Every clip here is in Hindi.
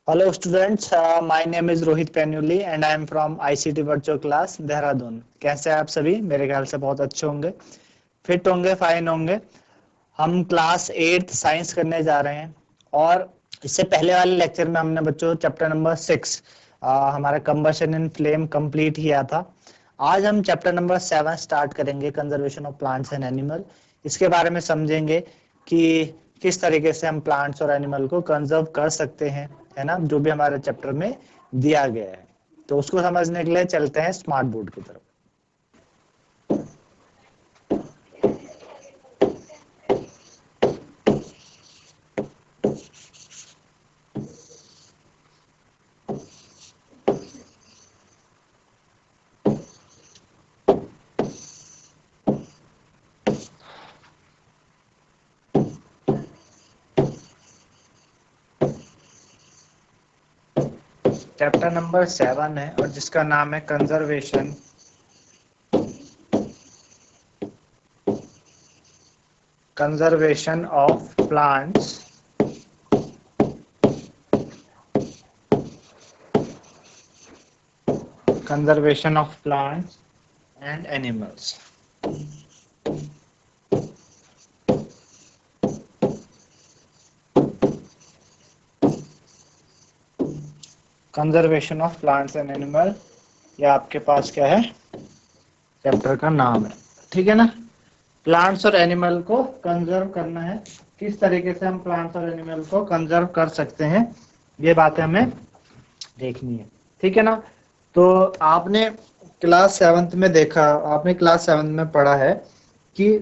Hello students, my name is Rohit Penuli and I am from ICT Virtual Class Dehradun. कैसे हैं आप सभी? मेरे ख्याल से बहुत अच्छे होंगे, फिट होंगे, फाइन होंगे। हम क्लास 8 साइंस करने जा रहे हैं और इससे पहले वाले लेक्चर में हमने बच्चों चैप्टर नंबर 6 हमारा कंबशन इन फ्लेम कंप्लीट किया था। आज हम चैप्टर नंबर 7 स्टार्ट करेंगे, conservation of plants and animal. इसके बारे में समझेंगे कि किस तरीके से हम प्लांट्स और एनिमल को कंजर्व कर सकते हैं, है ना, जो भी हमारे चैप्टर में दिया गया है। तो उसको समझने के लिए चलते हैं स्मार्ट बोर्ड की तरफ। चैप्टर नंबर 7 है और जिसका नाम है conservation of plants and animals. Conservation of plants and animal, ये आपके पास क्या है, चैप्टर का नाम है, ठीक है ना। प्लांट्स और एनिमल को कंजर्व करना है, किस तरीके से हम प्लांट्स और एनिमल को कंजर्व कर सकते हैं, ये बातें हमें देखनी है, ठीक है ना। तो आपने क्लास 7 में देखा, आपने क्लास 7 में पढ़ा है कि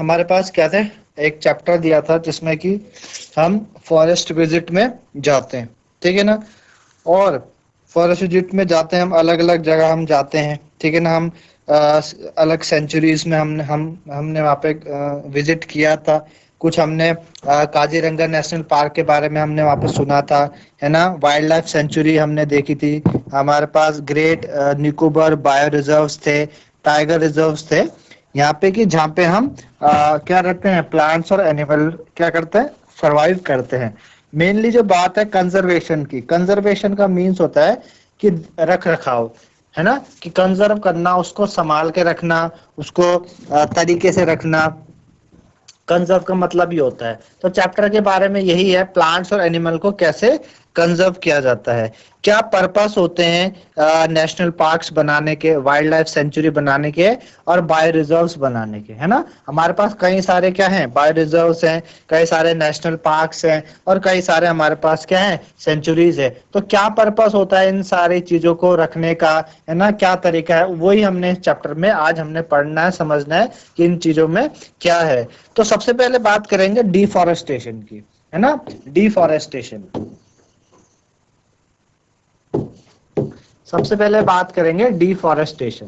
हमारे पास क्या थे, एक चैप्टर दिया था जिसमें कि हम फॉरेस्ट विजिट में जाते हैं, ठीक है ना। और फॉरेस्ट विजिट में जाते हैं हम, अलग अलग जगह हम जाते हैं, ठीक है ना। हम अलग सेंचुरीज में हमने वहाँ पे विजिट किया था। कुछ हमने काजीरंगा नेशनल पार्क के बारे में हमने वहाँ पे सुना था, है ना। वाइल्ड लाइफ सेंचुरी हमने देखी थी। हमारे पास ग्रेट निकोबार बायो रिजर्व्स थे, टाइगर रिजर्व्स थे यहाँ पे, कि जहाँ पे हम क्या रहते हैं, प्लांट्स और एनिमल क्या करते हैं, सरवाइव करते हैं। मेनली जो बात है कंजर्वेशन की, कंजर्वेशन का मीन्स होता है कि रख रखाव, है ना, कि कंजर्व करना, उसको संभाल के रखना, उसको तरीके से रखना। कंजर्व का मतलब ही होता है। तो चैप्टर के बारे में यही है, प्लांट्स और एनिमल को कैसे कंजर्व किया जाता है, क्या पर्पस होते हैं नेशनल पार्क्स बनाने के, वाइल्ड लाइफ सेंचुरी बनाने के और बायो रिजर्व्स बनाने के, है ना। हमारे पास कई सारे क्या हैं, बायो रिजर्व्स हैं, कई सारे नेशनल पार्क्स हैं और कई सारे हमारे पास क्या है, सेंचुरीज है। तो क्या पर्पस होता है इन सारी चीजों को रखने का, है ना, क्या तरीका है, वही हमने इस चैप्टर में आज हमने पढ़ना है, समझना है कि इन चीजों में क्या है। तो सबसे पहले बात करेंगे डिफॉरेस्टेशन की, है ना। डिफॉरेस्टेशन, सबसे पहले बात करेंगे डिफॉरेस्टेशन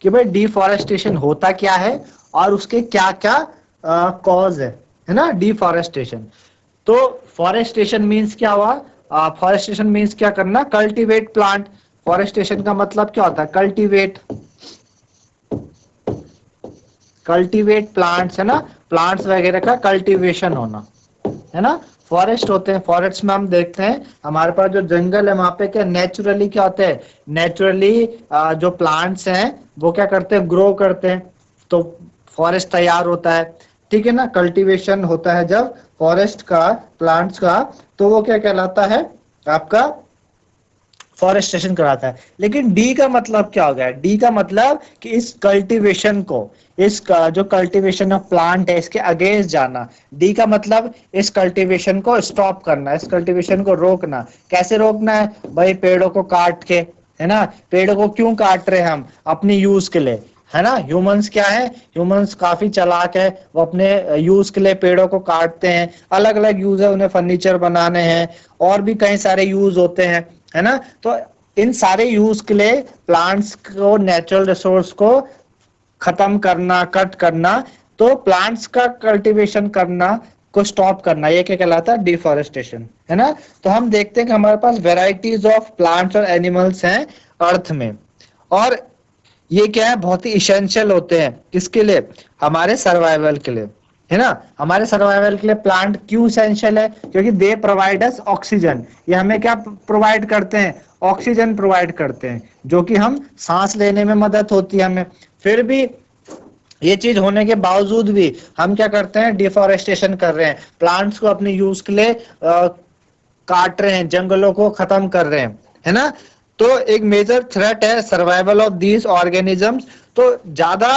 कि भाई डिफॉरेस्टेशन होता क्या है और उसके क्या क्या कॉज है ना, डिफॉरेस्टेशन। तो फॉरेस्टेशन मींस क्या हुआ, फॉरेस्टेशन मींस क्या करना, कल्टीवेट प्लांट। फॉरेस्टेशन का मतलब क्या होता है, कल्टीवेट, कल्टीवेट प्लांट्स, है ना, प्लांट्स वगैरह का कल्टीवेशन होना, है ना। फॉरेस्ट होते हैं, फॉरेस्ट में हम देखते हैं हमारे पास जो जंगल है वहां पे क्या नेचुरली क्या होता है, नेचुरली जो प्लांट्स हैं वो क्या करते हैं, ग्रो करते हैं, तो फॉरेस्ट तैयार होता है, ठीक है ना। कल्टीवेशन होता है जब फॉरेस्ट का, प्लांट्स का, तो वो क्या कहलाता है, आपका फॉरेस्टेशन कराता है। लेकिन डी का मतलब क्या हो गया, डी का मतलब कि इस कल्टीवेशन को, इसका जो कल्टीवेशन ऑफ प्लांट है इसके अगेंस्ट जाना। डी का मतलब इस कल्टीवेशन को स्टॉप करना, इस कल्टीवेशन को रोकना। कैसे रोकना है भाई, पेड़ों को काट के, है ना। पेड़ों को क्यों काट रहे हैं हम, अपनी यूज के लिए, है ना। ह्यूमंस क्या है, ह्यूमंस काफी चालाक है, वो अपने यूज के लिए पेड़ों को काटते हैं। अलग अलग यूज है, उन्हें फर्नीचर बनाने हैं और भी कई सारे यूज होते हैं, है ना। तो इन सारे यूज के लिए प्लांट्स को, नेचुरल रिसोर्स को खत्म करना, कट करना, तो प्लांट्स का कल्टीवेशन करना को स्टॉप करना, ये क्या कहलाता है, डिफॉरेस्टेशन, है ना। तो हम देखते हैं कि हमारे पास वेराइटीज ऑफ प्लांट्स और एनिमल्स हैं अर्थ में, और ये क्या है, बहुत ही इसेंशियल होते हैं, किसके लिए, हमारे सर्वाइवल के लिए, है ना। हमारे सर्वाइवल के लिए प्लांट क्यों एसेंशियल है, क्योंकि दे प्रोवाइड अस ऑक्सीजन। ये हमें क्या प्रोवाइड करते हैं, ऑक्सीजन प्रोवाइड करते हैं, जो कि हम सांस लेने में मदद होती है हमें। फिर भी ये चीज होने के बावजूद भी हम क्या करते हैं, डिफॉरेस्टेशन कर रहे हैं, प्लांट्स को अपने यूज के लिए काट रहे हैं, जंगलों को खत्म कर रहे हैं, है ना। तो एक मेजर थ्रेट है सर्वाइवल ऑफ दीज ऑर्गेनिजम्स। तो ज्यादा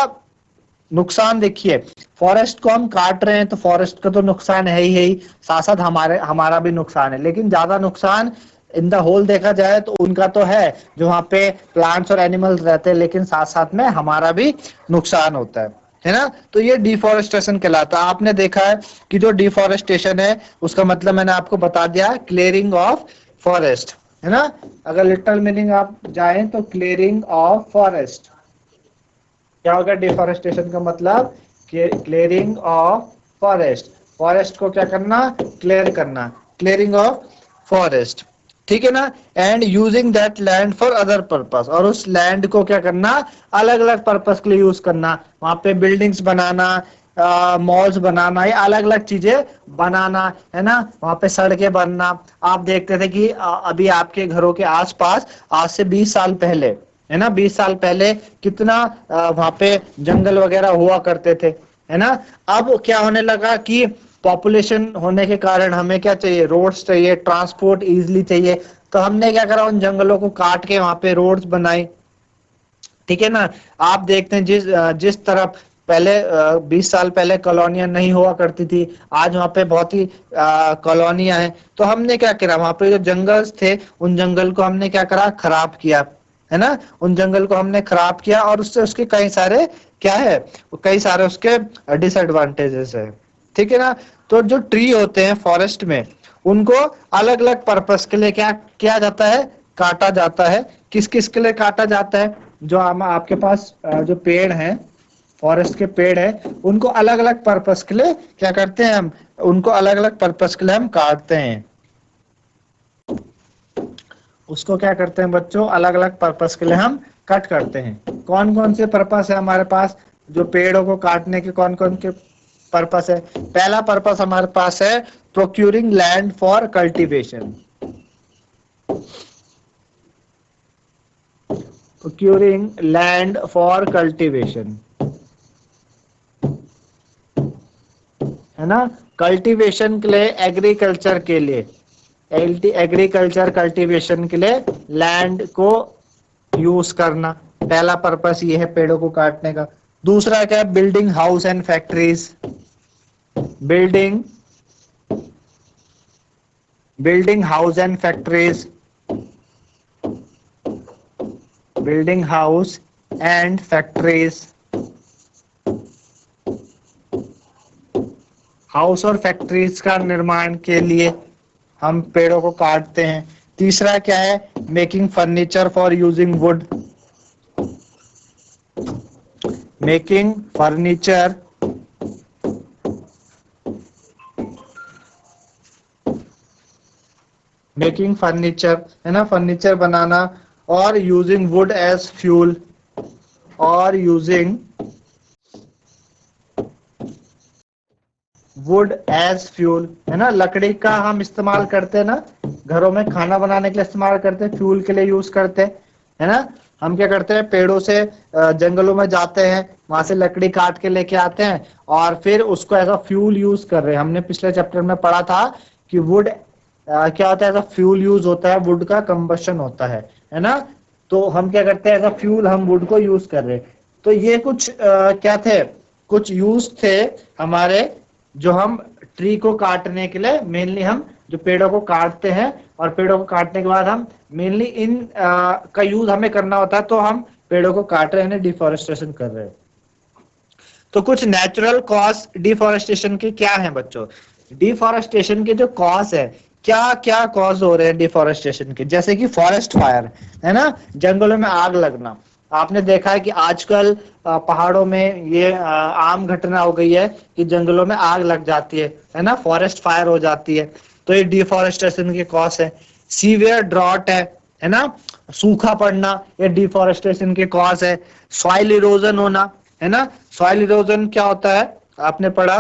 नुकसान देखिए, फॉरेस्ट को हम काट रहे हैं तो फॉरेस्ट का तो नुकसान है ही, साथ साथ हमारा भी नुकसान है, लेकिन ज्यादा नुकसान इन द होल देखा जाए तो उनका तो है, जो वहां पे प्लांट्स और एनिमल्स रहते हैं, लेकिन साथ साथ में हमारा भी नुकसान होता है ना। तो ये डिफॉरेस्टेशन कहलाता है। आपने देखा है कि जो डिफॉरेस्टेशन है उसका मतलब मैंने आपको बता दिया, क्लियरिंग ऑफ फॉरेस्ट, है ना। अगर लिटरल मीनिंग आप जाएं तो क्लियरिंग ऑफ फॉरेस्ट क्या होगा, डिफॉरेस्टेशन का मतलब क्लियरिंग ऑफ फॉरेस्ट, फॉरेस्ट को क्या करना, क्लियर करना, क्लियरिंग ऑफ फॉरेस्ट, ठीक है ना। And using that land for other purpose, और उस लैंड को क्या करना, अलग अलग पर्पस के लिए यूज करना, वहां पे बिल्डिंग्स बनाना, मॉल्स बनाना, या अलग अलग चीजें बनाना, है ना। वहां पे सड़कें बनना। आप देखते थे कि अभी आपके घरों के आसपास आज से 20 साल पहले, है ना, 20 साल पहले कितना वहां पे जंगल वगैरह हुआ करते थे, है ना। अब क्या होने लगा कि पॉपुलेशन होने के कारण हमें क्या चाहिए, रोड्स चाहिए, ट्रांसपोर्ट इजीली चाहिए। तो हमने क्या करा, उन जंगलों को काट के वहां पे रोड्स बनाई, ठीक है ना। आप देखते हैं जिस तरफ पहले 20 साल पहले कॉलोनियां नहीं हुआ करती थी, आज वहां पे बहुत ही कॉलोनियां हैं। तो हमने क्या करा, वहां पे जो जंगल्स थे उन जंगल को हमने क्या करा, खराब किया, है ना। उन जंगल को हमने खराब किया और उससे उसके कई सारे क्या है, कई सारे उसके डिसएडवांटेजेस है, ठीक है ना। तो जो ट्री होते हैं फॉरेस्ट में, उनको अलग अलग पर्पस के लिए क्या किया जाता है, काटा जाता है। किस किस के लिए काटा जाता है, जो आपके पास जो पेड़ हैं, फॉरेस्ट के पेड़ है, उनको अलग अलग पर्पस के लिए क्या करते हैं हम, उनको अलग अलग पर्पस के लिए हम काटते हैं। उसको क्या करते हैं बच्चों, अलग अलग पर्पस के लिए हम कट करते हैं। कौन कौन से पर्पस है हमारे पास, जो पेड़ों को काटने के कौन कौन के पर्पस है। पहला पर्पस हमारे पास है procuring land for cultivation, procuring land for cultivation, है ना। कल्टीवेशन के लिए, एग्रीकल्चर के लिए, एग्रीकल्चर कल्टीवेशन के लिए लैंड को यूज करना, पहला पर्पस ये है पेड़ों को काटने का। दूसरा क्या है, building house and factories, building building house and factories, building house and factories, house और फैक्ट्रीज का निर्माण के लिए हम पेड़ों को काटते हैं। तीसरा क्या है, making furniture for using would, making furniture making furniture, है ना, फर्नीचर बनाना, और यूजिंग वुड एज फ्यूल, और यूजिंग वुड एज फ्यूल, है ना। लकड़ी का हम इस्तेमाल करते हैं ना, घरों में खाना बनाने के लिए इस्तेमाल करते हैं, फ्यूल के लिए यूज करते हैं, है ना। हम क्या करते हैं, पेड़ों से जंगलों में जाते हैं, वहां से लकड़ी काट के लेके आते हैं और फिर उसको एज अ फ्यूल यूज कर रहे हैं। हमने पिछले चैप्टर में पढ़ा था कि वुड क्या होता है, एज अ फ्यूल यूज होता है, वुड का कंबशन होता है ना। तो हम क्या करते हैं, एज अ फ्यूल हम वुड को यूज कर रहे हैं। तो ये कुछ क्या थे, कुछ यूज थे हमारे, जो हम ट्री को काटने के लिए, मेनली हम जो पेड़ों को काटते हैं, और पेड़ों को काटने के बाद हम मेनली इन का यूज हमें करना होता है, तो हम पेड़ों को काट रहे हैं, डिफॉरेस्टेशन कर रहे हैं। तो कुछ नेचुरल कॉज डिफॉरेस्टेशन के क्या है बच्चों, डिफॉरेस्टेशन के जो कॉज है, क्या क्या कॉज हो रहे हैं डिफॉरेस्टेशन के, जैसे कि फॉरेस्ट फायर, है ना, जंगलों में आग लगना। आपने देखा है कि आजकल पहाड़ों में ये आम घटना हो गई है कि जंगलों में आग लग जाती है ना, फॉरेस्ट फायर हो जाती है। तो ये डिफॉरेस्टेशन के कॉज है। सीवियर ड्रॉट है ना, सूखा पड़ना, ये डिफॉरेस्टेशन के कॉज है। सॉइल इरोजन होना, है ना, सॉइल इरोजन क्या होता है, आपने पढ़ा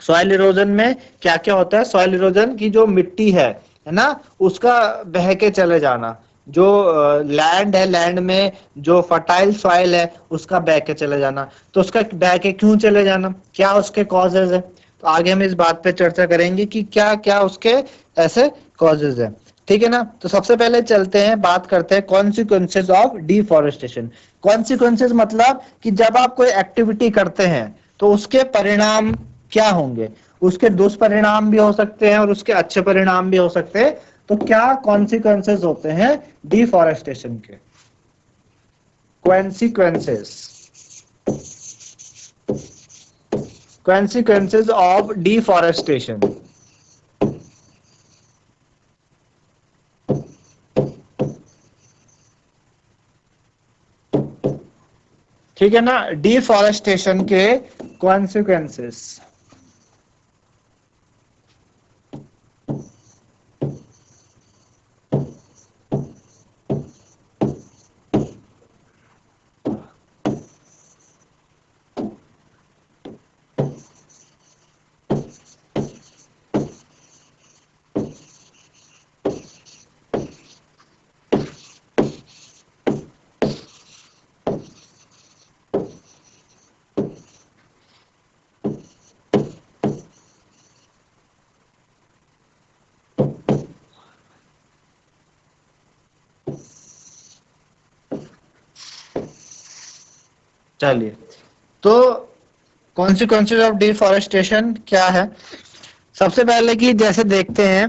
सॉइल इरोजन में क्या क्या होता है? सॉइल इरोजन की जो मिट्टी है ना, उसका बह के चले जाना। जो लैंड है, लैंड में जो फर्टाइल सॉइल है उसका बह के चले जाना। तो उसका बह के क्यों चले जाना, क्या उसके कॉजेज है? तो आगे हम इस बात पे चर्चा करेंगे कि क्या क्या उसके ऐसे कॉजेज है। ठीक है ना। तो सबसे पहले चलते हैं, बात करते हैं कॉन्सिक्वेंसेज ऑफ डिफॉरेस्टेशन। कॉन्सिक्वेंसेज मतलब कि जब आप कोई एक्टिविटी करते हैं तो उसके परिणाम क्या होंगे। उसके दुष्परिणाम भी हो सकते हैं और उसके अच्छे परिणाम भी हो सकते हैं। तो क्या कॉन्सिक्वेंसेज होते हैं डिफॉरेस्टेशन के? Consequences, consequences of deforestation. ठीक है ना, डिफॉरेस्टेशन के कॉन्सिक्वेंसेस। चलिए, तो कॉन्सिक्वेंसेज ऑफ डिफॉरेस्टेशन क्या है? सबसे पहले कि जैसे देखते हैं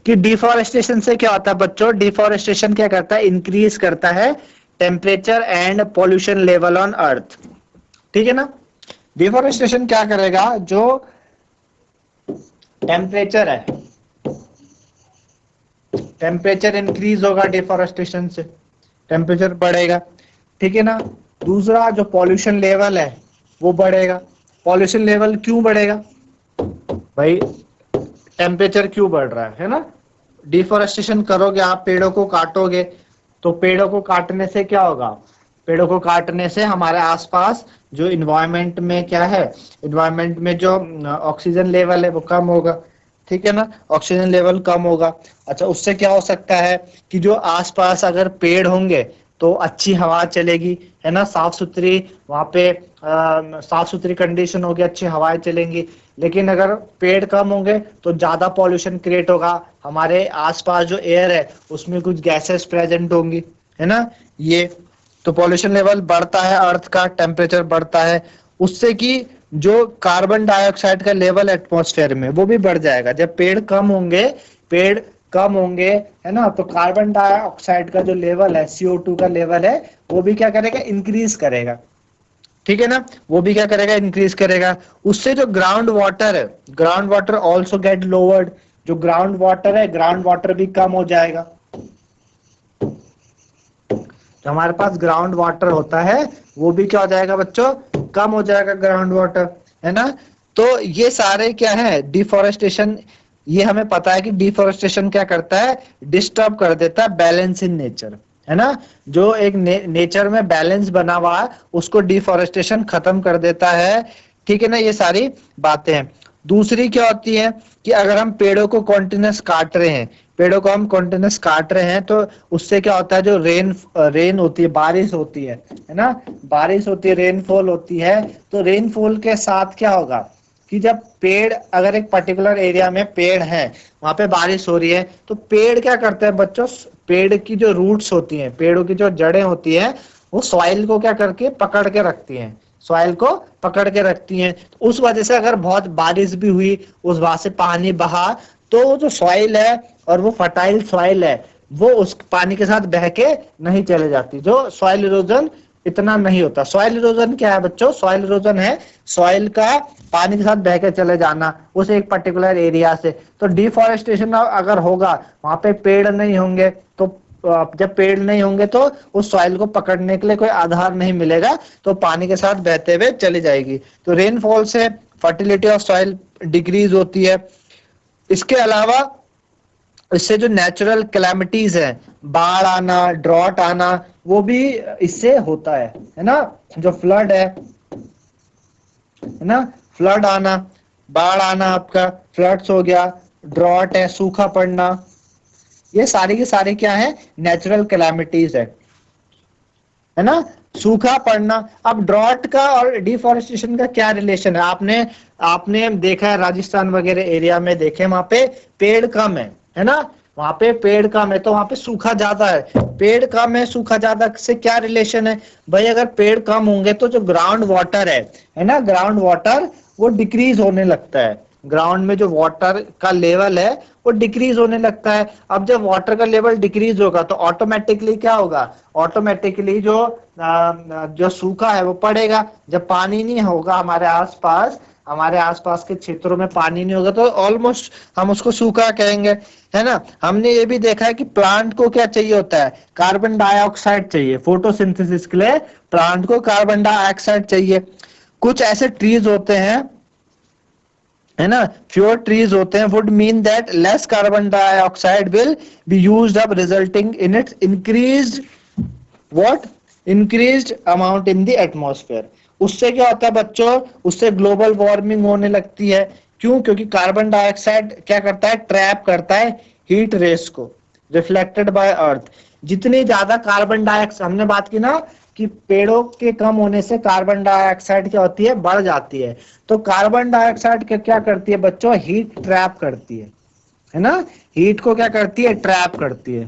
कि डिफॉरेस्टेशन से क्या होता है बच्चों। डिफॉरेस्टेशन क्या करता है? इंक्रीज करता है temperature and pollution level on earth. ठीक है ना। डिफॉरेस्टेशन क्या करेगा? जो टेम्परेचर है, टेम्परेचर इंक्रीज होगा डिफॉरेस्टेशन से, टेम्परेचर बढ़ेगा। ठीक है ना। दूसरा, जो पॉल्यूशन लेवल है वो बढ़ेगा। पॉल्यूशन लेवल क्यों बढ़ेगा भाई? टेम्परेचर क्यों बढ़ रहा है ना? डिफॉरेस्टेशन करोगे आप, पेड़ों को काटोगे, तो पेड़ों को काटने से क्या होगा? पेड़ों को काटने से हमारे आसपास जो इन्वायरमेंट में क्या है, इन्वायरमेंट में जो ऑक्सीजन लेवल है वो कम होगा। ठीक है ना, ऑक्सीजन लेवल कम होगा। अच्छा, उससे क्या हो सकता है कि जो आसपास अगर पेड़ होंगे तो अच्छी हवा चलेगी, है ना, साफ सुथरी वहां पे साफ सुथरी कंडीशन होगी, अच्छी हवाएं चलेंगी। लेकिन अगर पेड़ कम होंगे तो ज्यादा पॉल्यूशन क्रिएट होगा, हमारे आसपास जो एयर है उसमें कुछ गैसेस प्रेजेंट होंगी, है ना। ये तो पॉल्यूशन लेवल बढ़ता है, अर्थ का टेम्परेचर बढ़ता है, उससे कि जो कार्बन डाइऑक्साइड का लेवल एटमॉस्फेयर में वो भी बढ़ जाएगा। जब पेड़ कम होंगे, पेड़ कम होंगे, है ना, तो कार्बन डाइऑक्साइड का जो लेवल है, CO2 का लेवल है, वो भी क्या करेगा? इंक्रीज करेगा। ठीक है ना, वो भी क्या करेगा? इंक्रीज करेगा। उससे जो ग्राउंड वाटर है, ground water also get lowered. जो ग्राउंड वाटर है, ग्राउंड वाटर भी कम हो जाएगा। जो हमारे पास ग्राउंड वाटर होता है वो भी क्या हो जाएगा बच्चों? कम हो जाएगा ग्राउंड वाटर, है ना। तो ये सारे क्या है? डिफॉरेस्टेशन। ये हमें पता है कि डिफॉरेस्टेशन क्या करता है? डिस्टर्ब कर देता है बैलेंस इन नेचर, है ना। जो एक नेचर में बैलेंस बना हुआ है उसको डिफॉरेस्टेशन खत्म कर देता है। ठीक है ना, ये सारी बातें हैं। दूसरी क्या होती है कि अगर हम पेड़ों को कॉन्टिन्यूस काट रहे हैं, पेड़ों को हम कॉन्टिन्यूस काट रहे हैं, तो उससे क्या होता है? जो रेन होती है, बारिश होती है ना, बारिश होती है, रेनफॉल होती है। तो रेनफॉल के साथ क्या होगा कि जब पेड़, अगर एक पर्टिकुलर एरिया में पेड़ है, वहां पे बारिश हो रही है, तो पेड़ क्या करते हैं बच्चों? पेड़ की जो रूट्स होती हैं, पेड़ों की जो जड़ें होती हैं, वो सॉइल को क्या करके पकड़ के रखती हैं, सॉइल को पकड़ के रखती हैं। उस वजह से अगर बहुत बारिश भी हुई, उस वहां से पानी बहा, तो जो सॉइल है और वो फर्टाइल सॉइल है वो उस पानी के साथ बह के नहीं चले जाती। जो सॉइल इरोजन इतना नहीं होता। सॉइल इरोजन क्या है बच्चों? सॉइल इरोजन है सॉइल का पानी के साथ बह के चले जाना उस एक पर्टिकुलर एरिया से। तो डिफॉरेस्टेशन अगर होगा, वहां पे पेड़ नहीं होंगे, तो जब पेड़ नहीं होंगे तो उस सॉइल को पकड़ने के लिए कोई आधार नहीं मिलेगा, तो पानी के साथ बहते हुए चली जाएगी। तो रेनफॉल से फर्टिलिटी ऑफ सॉइल डिक्रीज होती है। इसके अलावा इससे जो नेचुरल कैलामिटीज है, बाढ़ आना, ड्रॉट आना, वो भी इससे होता है ना। जो फ्लड है ना, फ्लड आना, बाढ़ आना, आपका फ्लड्स हो गया, ड्रॉट है, सूखा पड़ना, ये सारी की सारी क्या है, नेचुरल कैलामिटीज है ना। सूखा पड़ना। अब ड्रॉट का और डिफॉरेस्टेशन का क्या रिलेशन है, आपने आपने देखा है राजस्थान वगैरह एरिया में, देखे वहां पे पेड़ कम है ना, वहां पे पेड़ कम है तो वहां पे सूखा ज्यादा है। पेड़ कम है, सूखा ज्यादा से क्या रिलेशन है भाई, अगर पेड़ कम होंगे तो जो ग्राउंड वाटर है ना, ग्राउंड वाटर वो डिक्रीज होने लगता है। ग्राउंड में जो वाटर का लेवल है वो डिक्रीज होने लगता है। अब जब वाटर का लेवल डिक्रीज होगा तो ऑटोमेटिकली क्या होगा, ऑटोमेटिकली जो सूखा है वो पड़ेगा। जब पानी नहीं होगा हमारे आसपास के क्षेत्रों में पानी नहीं होगा तो ऑलमोस्ट हम उसको सूखा कहेंगे, है ना। हमने ये भी देखा है कि प्लांट को क्या चाहिए होता है, कार्बन डाइऑक्साइड चाहिए फोटोसिंथेसिस के लिए, प्लांट को कार्बन डाइऑक्साइड चाहिए। कुछ ऐसे ट्रीज होते हैं, है ना, फ्यूअर ट्रीज होते हैं, would mean that less carbon dioxide will be used up resulting in its increased what, increased amount in the atmosphere. उससे क्या होता है बच्चों, उससे ग्लोबल वार्मिंग होने लगती है। क्यों, क्योंकि कार्बन डाइऑक्साइड क्या करता है, ट्रैप करता है हीट रेस को रिफ्लेक्टेड बाय अर्थ। जितनी ज्यादा कार्बन डाइऑक्साइड, हमने बात की ना कि पेड़ों के कम होने से कार्बन डाइऑक्साइड क्या होती है, बढ़ जाती है। तो कार्बन डाइऑक्साइड क्या करती है बच्चों, हीट ट्रैप करती है ना, हीट को क्या करती है, ट्रैप करती है।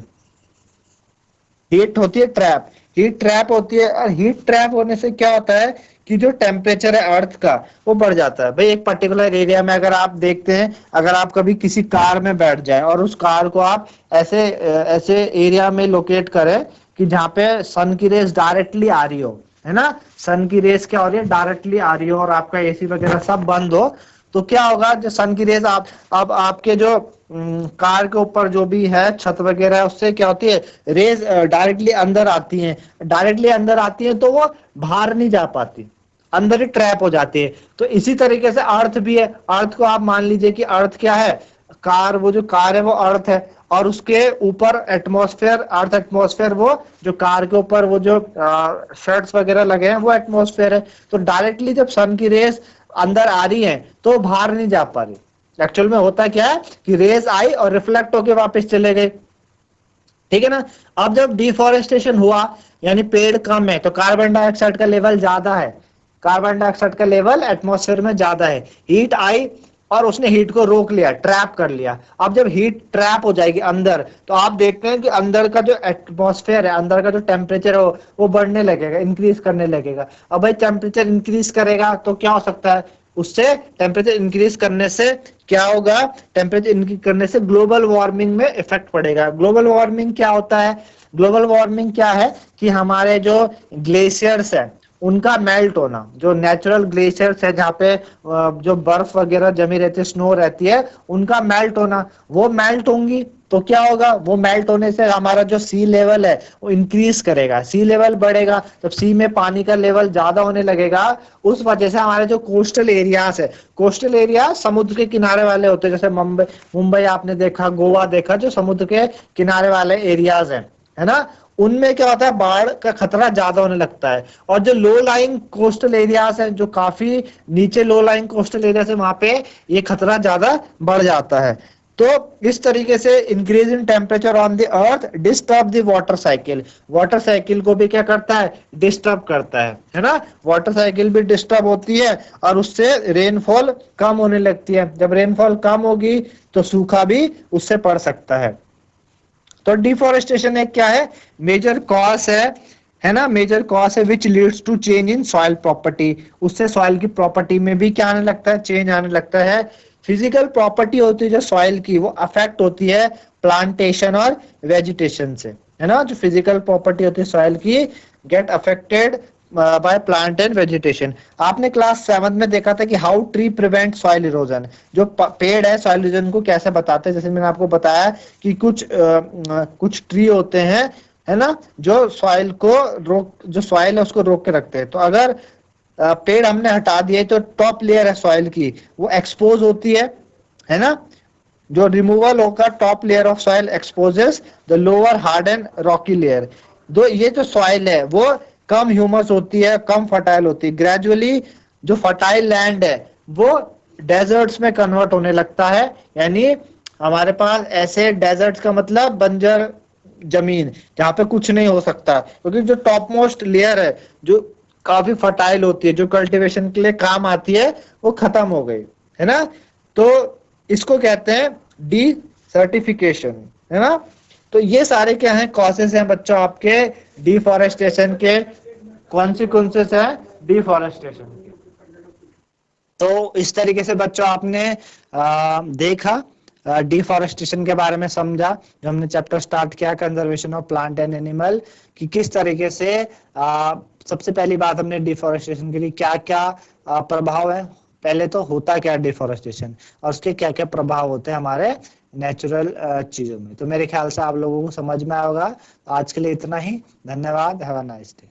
हीट होती है ट्रैप, हीट ट्रैप होती है। और हीट ट्रैप होने से क्या होता है कि जो टेम्परेचर है अर्थ का वो बढ़ जाता है। भाई एक पर्टिकुलर एरिया में अगर आप देखते हैं, अगर आप कभी किसी कार में बैठ जाए और उस कार को आप ऐसे ऐसे एरिया में लोकेट करें कि जहाँ पे सन की रेस डायरेक्टली आ रही हो, है ना, सन की रेस क्या हो रही है, डायरेक्टली आ रही हो, और आपका एसी वगैरह सब बंद हो, तो क्या होगा, जो सन की रेस आप आपके जो कार के ऊपर जो भी है छत वगैरह है, उससे क्या होती है, रेज डायरेक्टली अंदर आती हैं। डायरेक्टली अंदर आती हैं तो वो बाहर नहीं जा पाती, अंदर ही ट्रैप हो जाती है। तो इसी तरीके से अर्थ भी है। अर्थ को आप मान लीजिए कि अर्थ क्या है, कार, वो जो कार है वो अर्थ है, और उसके ऊपर एटमॉस्फेयर, अर्थ एटमॉस्फेयर, वो जो कार के ऊपर वो जो शर्ट्स वगैरह लगे हैं वो एटमॉस्फेयर है। तो डायरेक्टली जब सन की रेस अंदर आ रही है तो बाहर नहीं जा पा रही। एक्चुअल में होता क्या है कि रेज आई और रिफ्लेक्ट होके वापस चले गए, ठीक है ना। अब जब डिफॉरेस्टेशन हुआ, यानी पेड़ कम है, तो कार्बन डाइऑक्साइड का लेवल ज्यादा है, कार्बन डाइऑक्साइड का लेवल एटमॉस्फेयर में ज्यादा है। हीट आई और उसने हीट को रोक लिया, ट्रैप कर लिया। अब जब हीट ट्रैप हो जाएगी अंदर, तो आप देखते हैं कि अंदर का जो एटमॉस्फेयर है, अंदर का जो टेम्परेचर है वो बढ़ने लगेगा, इंक्रीज करने लगेगा। अब भाई टेम्परेचर इंक्रीज करेगा तो क्या हो सकता है, उससे टेम्परेचर इंक्रीज करने से क्या होगा, टेम्परेचर इंक्रीज करने से ग्लोबल वार्मिंग में इफेक्ट पड़ेगा। ग्लोबल वार्मिंग क्या होता है, ग्लोबल वार्मिंग क्या है कि हमारे जो ग्लेशियर्स है उनका मेल्ट होना, जो नेचुरल ग्लेशियर्स है जहाँ पे जो बर्फ वगैरह जमी रहती है, स्नो रहती है, उनका मेल्ट होना, वो मेल्ट होंगी तो क्या होगा, वो मेल्ट होने से हमारा जो सी लेवल है वो इंक्रीज करेगा, सी लेवल बढ़ेगा। जब सी में पानी का लेवल ज्यादा होने लगेगा, उस वजह से हमारे जो कोस्टल एरियाज है, कोस्टल एरिया समुद्र के किनारे वाले होते हैं, जैसे मुंबई मुंबई आपने देखा, गोवा देखा, जो समुद्र के किनारे वाले एरियाज है ना, उनमें क्या होता है, बाढ़ का खतरा ज्यादा होने लगता है। और जो लो लाइंग कोस्टल एरियाज है, जो काफी नीचे लो लाइंग कोस्टल एरियाज है, वहां पे ये खतरा ज्यादा बढ़ जाता है। तो इस तरीके से increase in temperature on the earth disturb the water cycle, water cycle को भी क्या करता है, डिस्टर्ब करता है ना, वाटर साइकिल भी डिस्टर्ब होती है और उससे रेनफॉल कम होने लगती है। जब रेनफॉल कम होगी तो सूखा भी उससे पड़ सकता है। तो डिफोरेस्टेशन एक क्या है, मेजर कॉज है ना, मेजर कॉज है which leads to change in soil property. उससे सॉइल की प्रॉपर्टी में भी क्या आने लगता है, चेंज आने लगता है। फिजिकल प्रॉपर्टी होती है जो सॉइल की, वो अफेक्ट होती है प्लांटेशन और वेजिटेशन से, है ना। जो फिजिकल प्रॉपर्टी होती है सॉइल की get affected by plant and vegetation. आपने क्लास 7 में देखा था कि how tree prevent soil erosion, जो पेड़ है सॉइल इरोजन को कैसे बताते हैं। जैसे मैंने आपको बताया कि कुछ ट्री होते हैं, है ना, जो सॉइल को जो सॉइल है उसको रोक के रखते हैं। तो अगर पेड़ हमने हटा दिए तो टॉप लेयर है सॉइल की वो एक्सपोज होती है ना। जो रिमूवल होगा top layer of soil exposes the lower hard and Rocky layer. दो ये जो सॉइल है वो कम ह्यूमस होती है, कम फर्टाइल होती है। ग्रेजुअली जो फर्टाइल लैंड है वो डेजर्ट्स में कन्वर्ट होने लगता है। यानी हमारे पास ऐसे डेजर्ट्स का मतलब बंजर जमीन जहाँ पे कुछ नहीं हो सकता, क्योंकि जो टॉप मोस्ट लेयर है जो काफी फर्टाइल होती है, जो कल्टीवेशन के लिए काम आती है, वो खत्म हो गई है ना। तो इसको कहते हैं डी सर्टिफिकेशन, है ना। तो ये सारे क्या हैं, कॉसेस हैं बच्चों आपके डिफॉरेस्टेशन के, कॉन्सिक्वेंसेस है डिफॉरेस्टेशन के। तो इस तरीके से बच्चों आपने देखा, डिफॉरेस्टेशन के बारे में समझा, जो हमने चैप्टर स्टार्ट किया conservation of plant and animal, कि किस तरीके से सबसे पहली बात हमने डिफॉरेस्टेशन के लिए क्या क्या प्रभाव है, पहले तो होता क्या डिफॉरेस्टेशन और उसके क्या क्या प्रभाव होते हैं हमारे नेचुरल चीजों में। तो मेरे ख्याल से आप लोगों को समझ में आएगा। आज के लिए इतना ही, धन्यवाद, हैव अ नाइस डे।